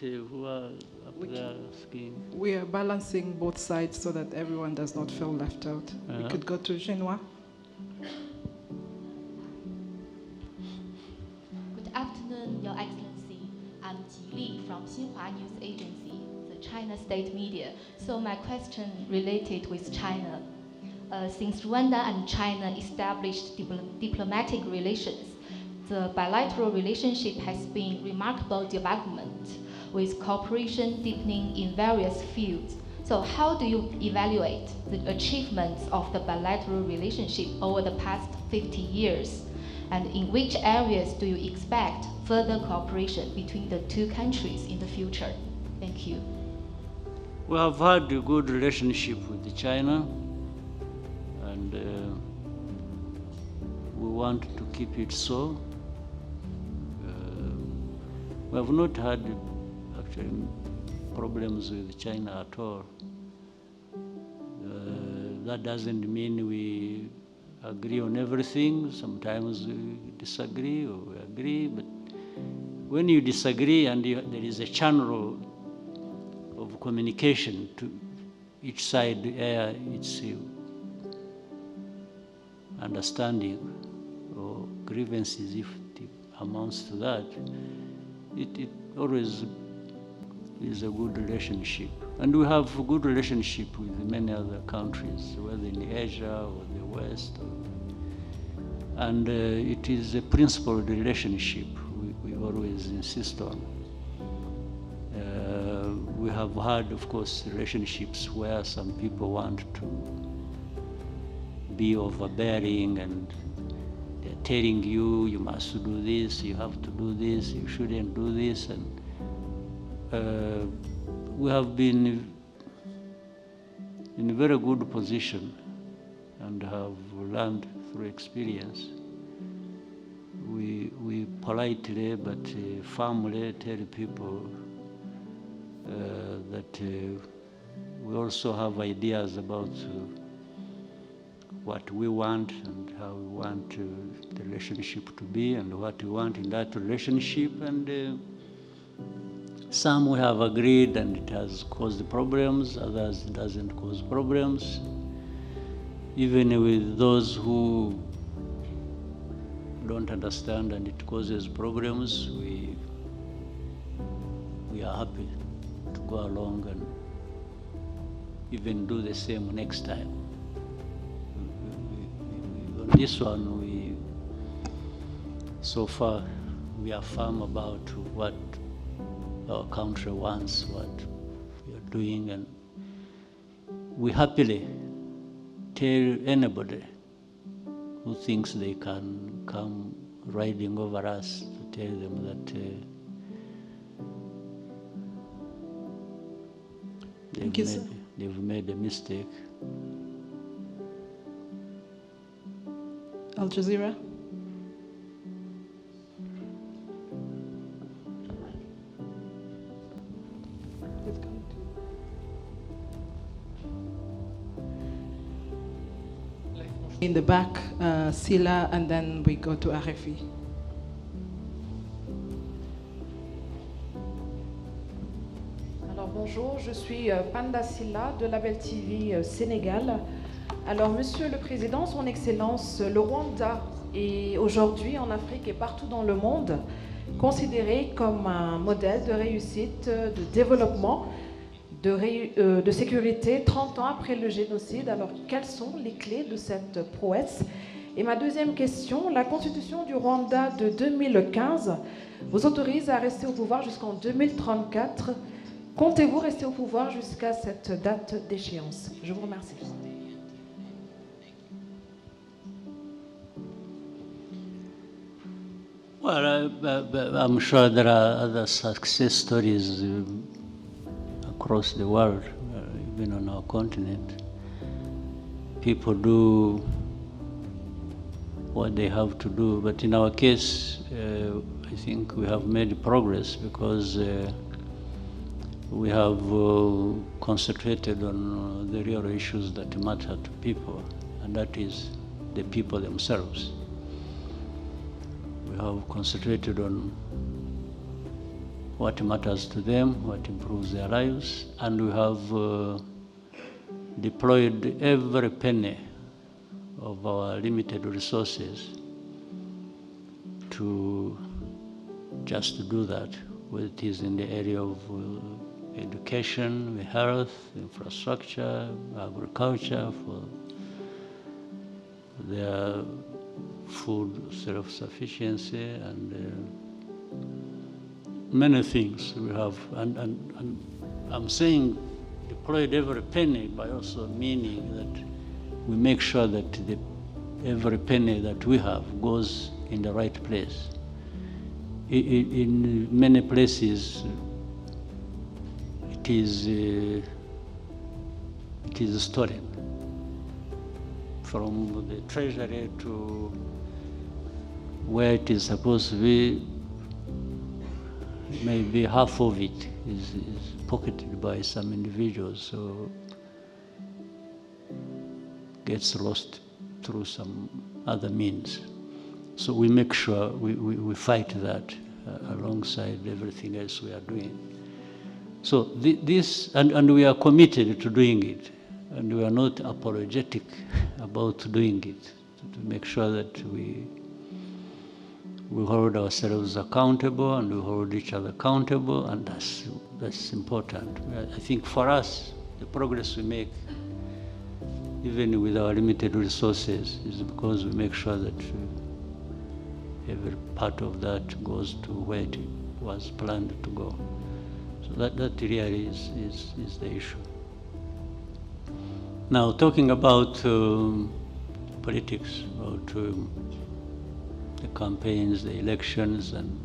Who are up there skiing? We are balancing both sides so that everyone does not feel left out. We could go to Xinhua. Good afternoon, Your Excellency. I'm Ji from Xinhua News Agency, the China state media. So my question related with China. Since Rwanda and China established diplomatic relations, the bilateral relationship has been remarkable development, with cooperation deepening in various fields. So how do you evaluate the achievements of the bilateral relationship over the past 50 years? And in which areas do you expect further cooperation between the two countries in the future? Thank you. We have had a good relationship with China, and we want to keep it so. We have not had actually problems with China at all. That doesn't mean we agree on everything. Sometimes we disagree or we agree, but when you disagree and there is a channel of communication to each side, it's understanding or grievances, if it amounts to that, it always is a good relationship. And we have a good relationship with many other countries, whether in Asia or the West. And it is a principled relationship we always insist on. We have had, of course, relationships where some people want to be overbearing and they're telling you, you must do this, you have to do this, you shouldn't do this. And we have been in a very good position and have learned through experience. We politely but firmly tell people that we also have ideas about what we want and how we want the relationship to be and what we want in that relationship. And some we have agreed and it has caused problems, others it doesn't cause problems. Even with those who don't understand and it causes problems, we are happy to go along and even do the same next time. On this one, so far we are firm about what our country wants, what we are doing, and we happily tell anybody who thinks they can come riding over us to tell them that they've made a mistake. Al Jazeera. In the back, Sila, and then we go to RFI. Alors bonjour, je suis Panda Silla de Label TV Sénégal. Alors Monsieur le Président, Son Excellence, le Rwanda est aujourd'hui en Afrique et partout dans le monde considéré comme un modèle de réussite, de développement, de sécurité 30 ans après le génocide. Alors quelles sont les clés de cette prouesse? Et ma deuxième question, la constitution du Rwanda de 2015 vous autorise à rester au pouvoir jusqu'en 2034. Comptez-vous rester au pouvoir jusqu'à cette date d'échéance? Je vous remercie. Well, I'm sure there are other success stories across the world, even on our continent. People do what they have to do, but in our case, I think we have made progress because we have concentrated on the real issues that matter to people, and that is the people themselves. We have concentrated on what matters to them, what improves their lives, and we have deployed every penny of our limited resources to just do that, whether it is in the area of education, health, infrastructure, agriculture, for their food self-sufficiency, and many things we have. And I'm saying deployed every penny by also meaning that we make sure that every penny that we have goes in the right place. In many places, it is stolen from the treasury to where it is supposed to be. Maybe half of it is pocketed by some individuals, so gets lost through some other means. So we make sure we fight that alongside everything else we are doing. So this, and we are committed to doing it, and we are not apologetic about doing it, to make sure that we hold ourselves accountable and we hold each other accountable, and that's important. I think for us, the progress we make, even with our limited resources, is because we make sure that every part of that goes to where it was planned to go. So that really is the issue. Now, talking about politics, about the campaigns, the elections, and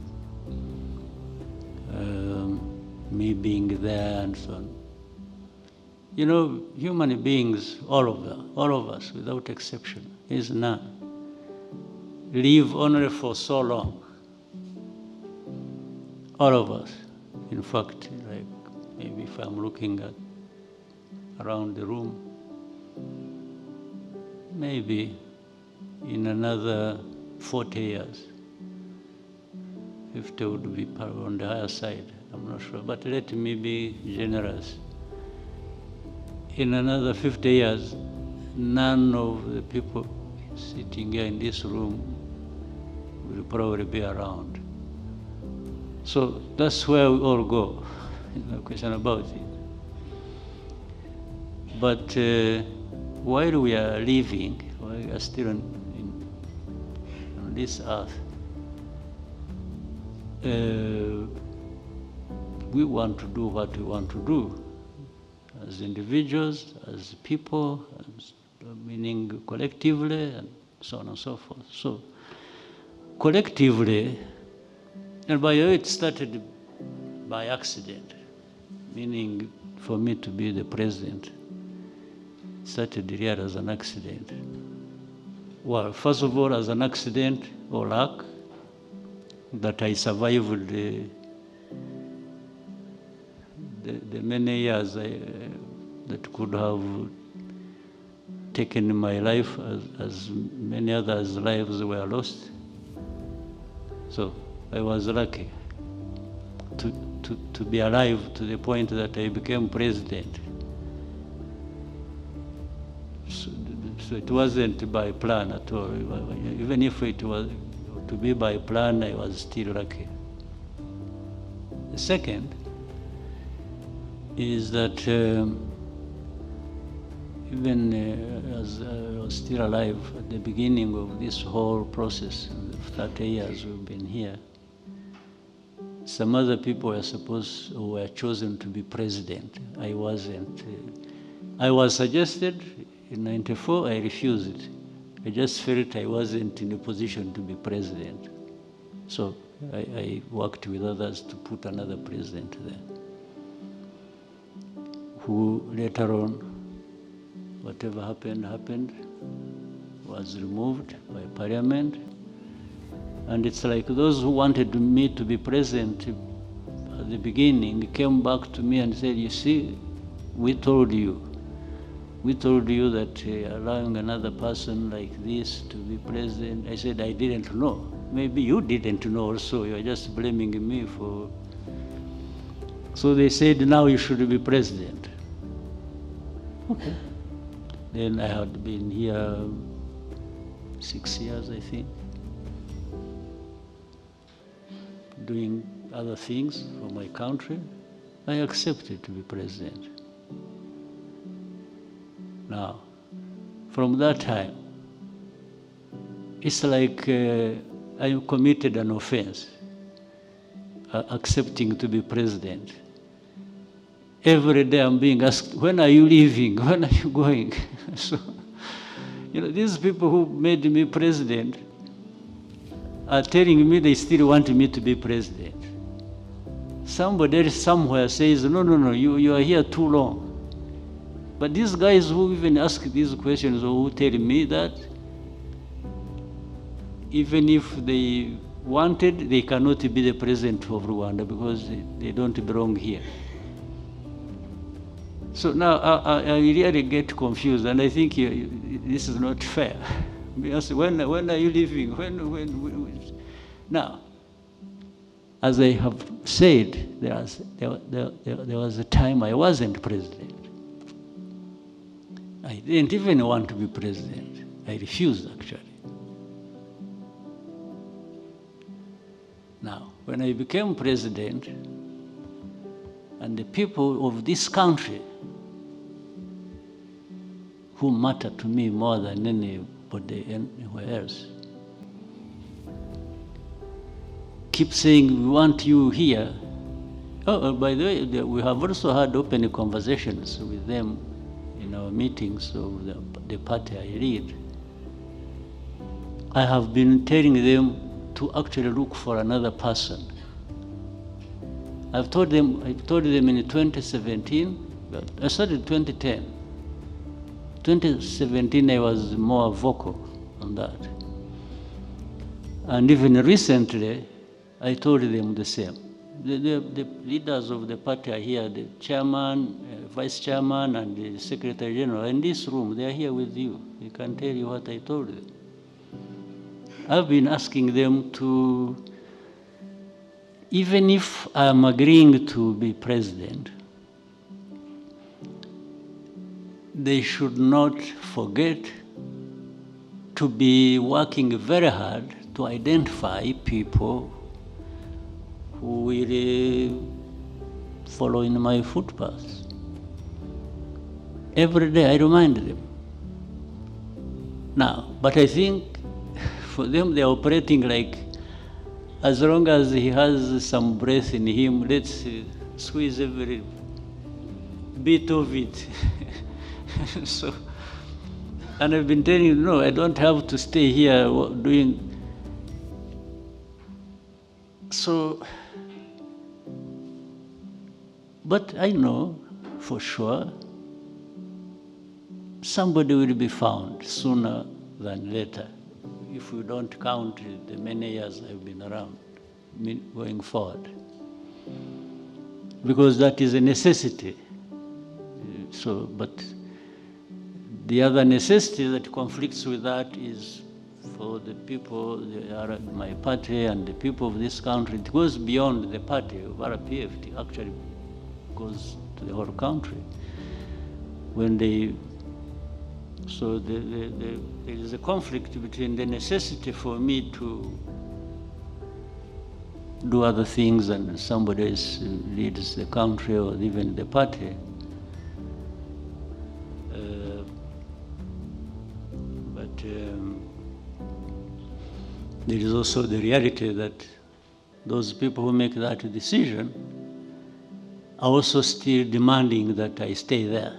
me being there and so on. You know, human beings, all of us, without exception, is none, live only for so long. All of us. In fact, like maybe if I'm looking at around the room, maybe in another 40 years, 50 would be on the higher side, I'm not sure, but let me be generous. In another 50 years, none of the people sitting here in this room will probably be around. So that's where we all go, no question about it. But while we are living, while we are still on this earth, we want to do what we want to do as individuals, as people, meaning collectively, and so on and so forth. So collectively, and by the way, it started by accident, meaning for me to be the president, it started here as an accident. Well, first of all, as an accident or luck, that I survived the many years that could have taken my life, as many others' lives were lost. So I was lucky to be alive to the point that I became president. So it wasn't by plan at all. Even if it was to be by plan, I was still lucky. The second is that even as I was still alive at the beginning of this whole process, of 30 years we've been here, some other people were chosen to be president. I wasn't. I was suggested in '94, I refused it. I just felt I wasn't in a position to be president. So I worked with others to put another president there, who later on, whatever happened, was removed by Parliament. And it's like those who wanted me to be president at the beginning came back to me and said, you see, we told you that allowing another person like this to be president. I said, I didn't know. Maybe you didn't know also. You're just blaming me for So they said, now you should be president. Okay. Then I had been here 6 years, I think, doing other things for my country. I accepted to be president. Now, from that time, it's like I committed an offense, accepting to be president. Every day I'm being asked, when are you leaving? When are you going? So, you know, these people who made me president are telling me they still want me to be president. Somebody else somewhere says, no, you are here too long. But these guys who even ask these questions or who tell me that, even if they wanted, they cannot be the president of Rwanda because they don't belong here. So now I really get confused, and I think this is not fair. Because when are you leaving? When? Now, as I have said, there was a time I wasn't president. I didn't even want to be president. I refused, actually. Now, when I became president, and the people of this country who matter to me more than anybody anywhere else keep saying, we want you here. Oh, by the way, we have also had open conversations with them in our meetings of the party I lead. I have been telling them to actually look for another person. I told them in 2017, but I started 2010. 2017, I was more vocal on that. And even recently, I told them the same. The leaders of the party are here, the chairman, vice chairman, and the secretary general in this room. They are here with you. They can tell you what I told them. I've been asking them to, even if I'm agreeing to be president, they should not forget to be working very hard to identify people who will follow in my footpaths. Every day I remind them. Now, but I think for them they're operating like, as long as he has some breath in him, let's squeeze every bit of it. So, and I've been telling you, no, I don't have to stay here doing. So, but I know for sure somebody will be found sooner than later, if we don't count the many years I've been around, going forward. Because that is a necessity. So, but the other necessity that conflicts with that is for the people, my party and the people of this country. It goes beyond the party of RPF. It actually goes to the whole country. When they, so there is a conflict between the necessity for me to do other things and somebody else leads the country or even the party. There is also the reality that those people who make that decision are also still demanding that I stay there.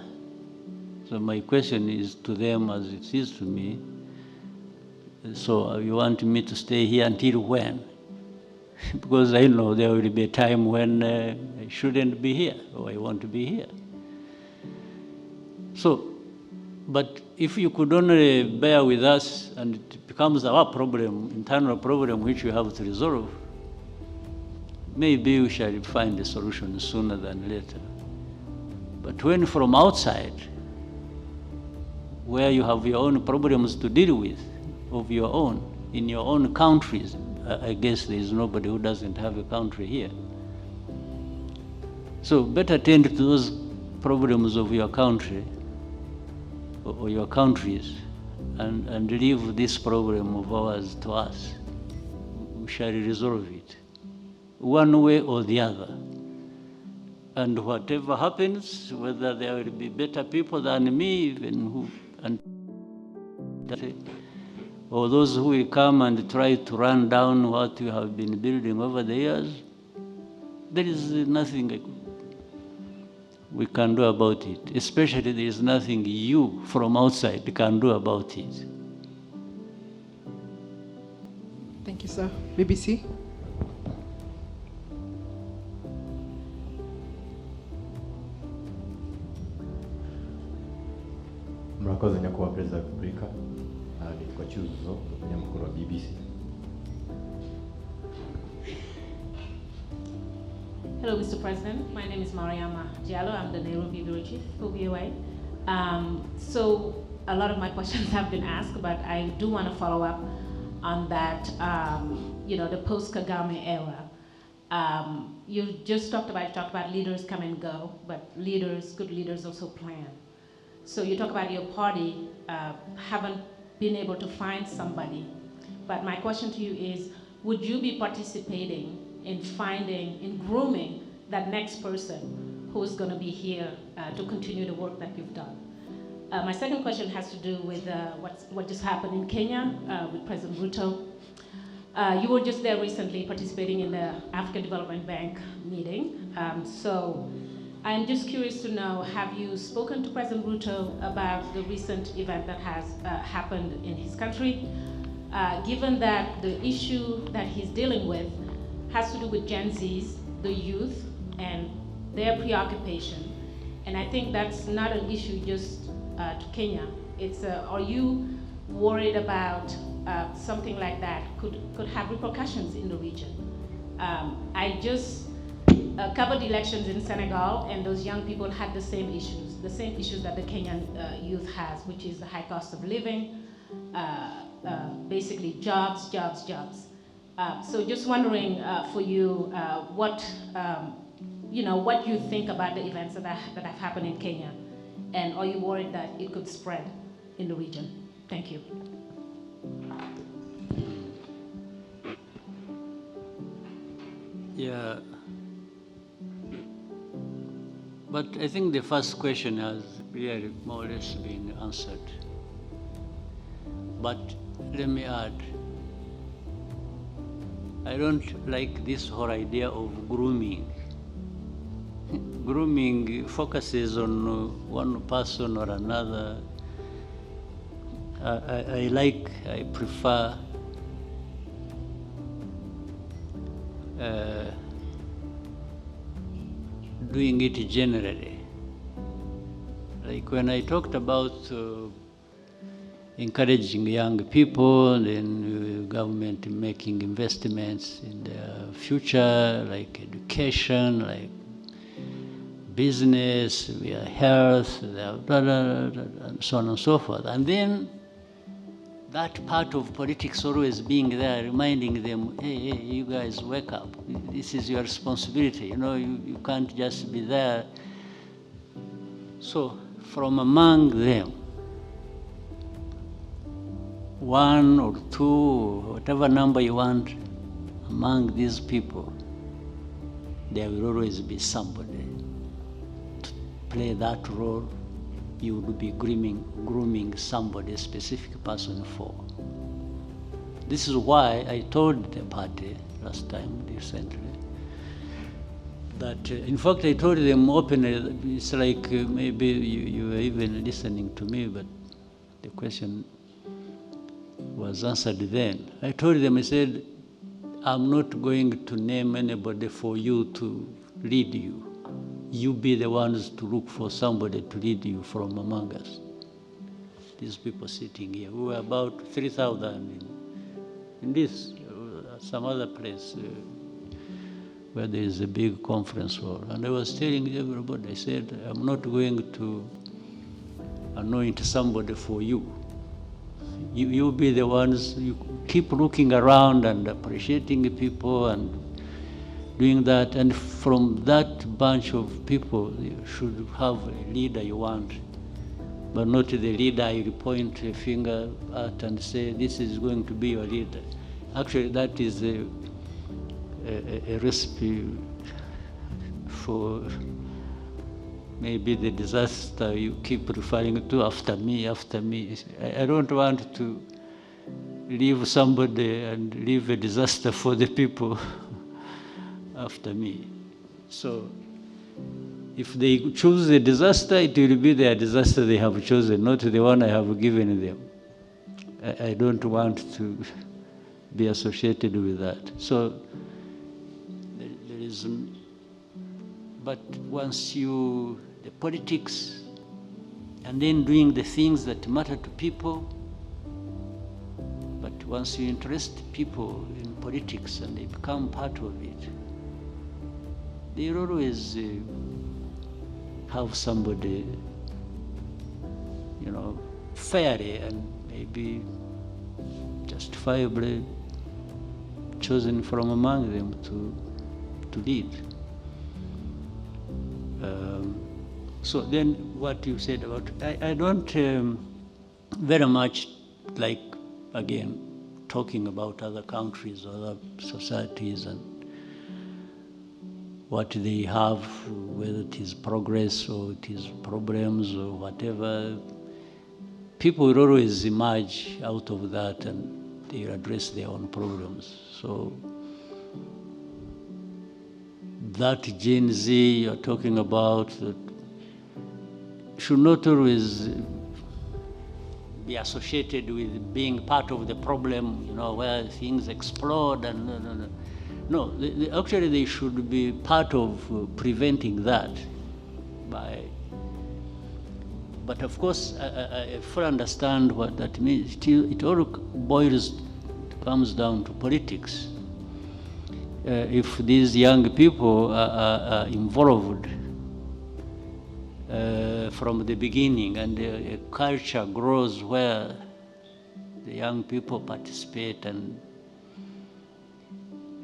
So my question is to them as it is to me, so you want me to stay here until when? Because I know there will be a time when I shouldn't be here or I want to be here. So, but if you could only bear with us and it becomes our problem, internal problem which we have to resolve, maybe we shall find a solution sooner than later. But when from outside, where you have your own problems to deal with, of your own, in your own countries, I guess there is nobody who doesn't have a country here. So better tend to those problems of your country or your countries and leave this problem of ours to us. We shall resolve it one way or the other. And whatever happens, whether there will be better people than me, even or those who will come and try to run down what you have been building over the years, there is nothing we can do about it. Especially there is nothing you from outside can do about it. Thank you, sir. BBC. Murakoze nyakubahwa Perezida wa Repubulika, nitwa Cyiza, umunyamakuru wa BBC. Hello, Mr. President. My name is Mariama Diallo. I'm the Nairobi Bureau Chief for VOA. So a lot of my questions have been asked, but I do want to follow up on that, the post-Kagame era. You just talked about leaders come and go, but good leaders also plan. So you talk about your party haven't been able to find somebody, but my question to you is, would you be participating in grooming that next person who is going to be here to continue the work that you've done? My second question has to do with what just happened in Kenya with President Ruto. You were just there recently participating in the African Development Bank meeting. So I'm just curious to know, have you spoken to President Ruto about the recent event that has happened in his country? Given that the issue that he's dealing with has to do with Gen Zs, the youth, and their preoccupation. And I think that's not an issue just to Kenya. It's, are you worried about something like that could have repercussions in the region? I just covered elections in Senegal, and those young people had the same issues that the Kenyan youth has, which is the high cost of living, basically jobs. So just wondering for you what you think about the events that have happened in Kenya, and are you worried that it could spread in the region? Thank you. Yeah, but I think the first question has really more or less been answered. But let me add, I don't like this whole idea of grooming. Grooming focuses on one person or another. I prefer doing it generally. Like when I talked about encouraging young people, then government making investments in their future, like education, like business, their health, their and so on and so forth. And then that part of politics always being there, reminding them, hey, you guys wake up. This is your responsibility. You can't just be there. So from among them, one or two, whatever number you want, among these people, there will always be somebody to play that role. You would be grooming somebody, a specific person for. This is why I told the party last time, recently, that, in fact, I told them openly, it's like maybe you were even listening to me, but the question was answered then. I told them, I said, I'm not going to name anybody for you to lead you. You be the ones to look for somebody to lead you from among us. These people sitting here, we were about 3,000 in this, some other place where there is a big conference hall. And I was telling everybody, I said, I'm not going to anoint somebody for you. You be the ones, you keep looking around and appreciating people and doing that, and from that bunch of people, you should have a leader you want, but not the leader you point a finger at and say, this is going to be your leader. Actually, that is a recipe for maybe the disaster you keep referring to, after me, after me. I don't want to leave somebody and leave a disaster for the people after me. So if they choose a disaster, it will be their disaster they have chosen, not the one I have given them. I don't want to be associated with that. So there is, but once you, the politics, and then doing the things that matter to people, but once you interest people in politics and they become part of it, they always have somebody, you know, fairly and maybe justifiably chosen from among them to lead. So then what you said about, I don't very much like, again, talking about other countries, other societies, and what they have, whether it is progress or it is problems or whatever. People will always emerge out of that and they address their own problems. So that Gen Z you're talking about should not always be associated with being part of the problem, you know, where things explode and no, actually they should be part of preventing that by, but of course I fully understand what that means. It all comes down to politics. If these young people are involved from the beginning, and a culture grows where the young people participate and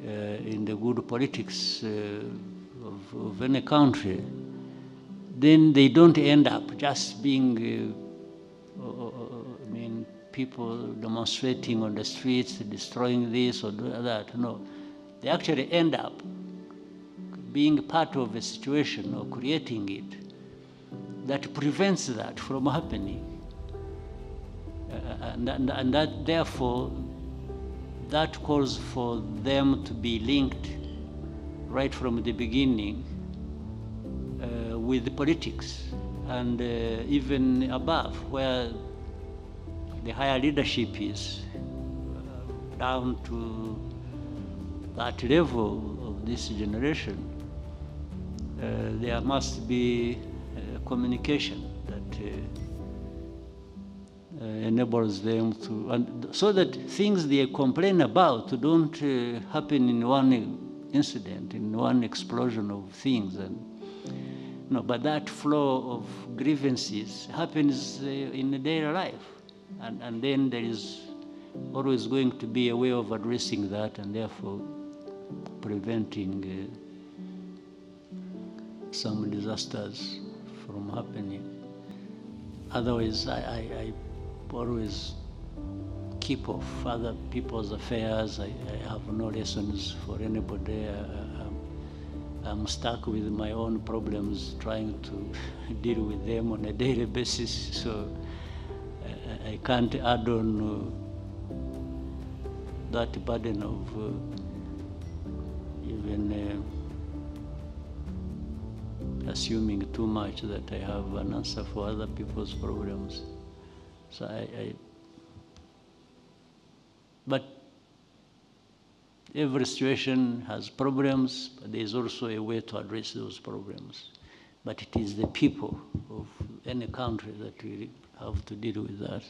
in the good politics of any country, then they don't end up just being, I mean, people demonstrating on the streets, destroying this or that. No, they actually end up being part of a situation or creating it that prevents that from happening. And that, therefore, that calls for them to be linked right from the beginning with the politics, and even above, where the higher leadership is, down to that level of this generation. There must be communication that enables them to, and so that things they complain about don't happen in one incident, in one explosion of things. And no, but that flow of grievances happens in the daily life, and then there is always going to be a way of addressing that, and therefore preventing some disasters from happening. Otherwise, I always keep off other people's affairs. I have no lessons for anybody. I'm stuck with my own problems, trying to deal with them on a daily basis. So I can't add on that burden of even assuming too much that I have an answer for other people's problems. So but every situation has problems, but there is also a way to address those problems. But it is the people of any country that we have to deal with that.